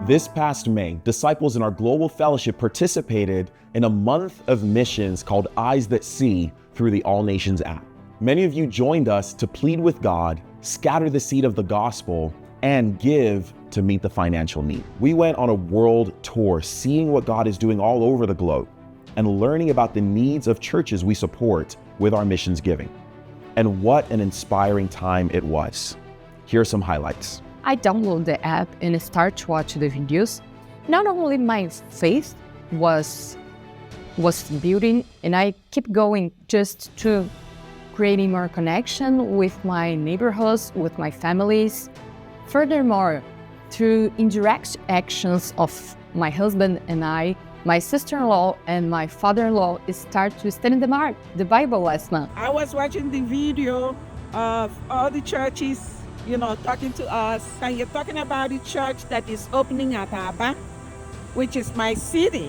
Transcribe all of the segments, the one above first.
This past May, disciples in our global fellowship participated in a month of missions called Eyes That See through the All Nations app. Many of you joined us to plead with God, scatter the seed of the gospel, and give to meet the financial need. We went on a world tour, seeing what God is doing all over the globe and learning about the needs of churches we support with our missions giving. And what an inspiring time it was. Here are some highlights. I downloaded the app and start to watch the videos. Not only my faith was building, and I keep going just to creating more connection with my neighborhoods, with my families. Furthermore, through indirect actions of my husband and I, my sister-in-law and my father-in-law start to study the Bible last month. I was watching the video of all the churches, talking to us, and you're talking about the church that is opening at Aba, which is my city,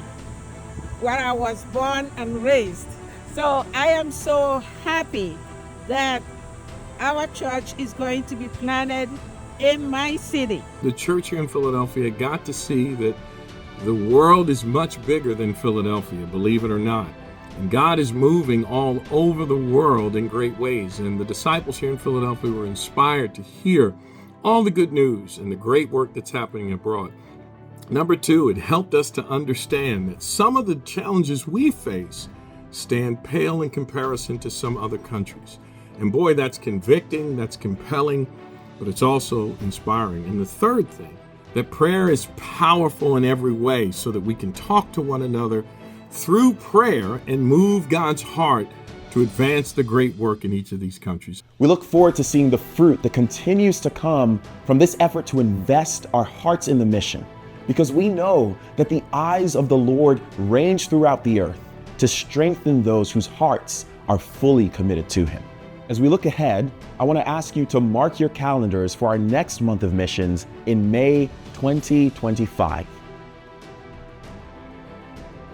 where I was born and raised. So I am so happy that our church is going to be planted in my city. The church here in Philadelphia got to see that the world is much bigger than Philadelphia, believe it or not. And God is moving all over the world in great ways. And the disciples here in Philadelphia were inspired to hear all the good news and the great work that's happening abroad. Number two, it helped us to understand that some of the challenges we face stand pale in comparison to some other countries. And boy, that's convicting, that's compelling, but it's also inspiring. And the third thing, that prayer is powerful in every way so that we can talk to one another through prayer and move God's heart to advance the great work in each of these countries. We look forward to seeing the fruit that continues to come from this effort to invest our hearts in the mission, because we know that the eyes of the Lord range throughout the earth to strengthen those whose hearts are fully committed to Him. As we look ahead, I want to ask you to mark your calendars for our next month of missions in May 2025.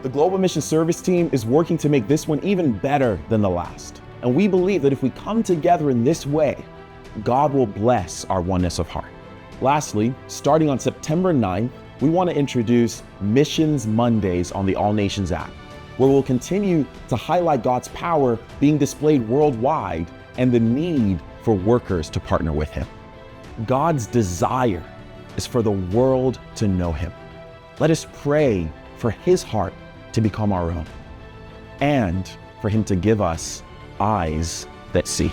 The Global Mission Service Team is working to make this one even better than the last. And we believe that if we come together in this way, God will bless our oneness of heart. Lastly, starting on September 9th, we want to introduce Missions Mondays on the All Nations app, where we'll continue to highlight God's power being displayed worldwide and the need for workers to partner with Him. God's desire is for the world to know Him. Let us pray for His heart to become our own, and for Him to give us eyes that see.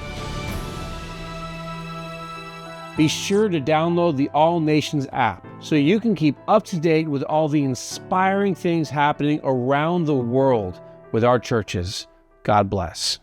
Be sure to download the All Nations app so you can keep up to date with all the inspiring things happening around the world with our churches. God bless.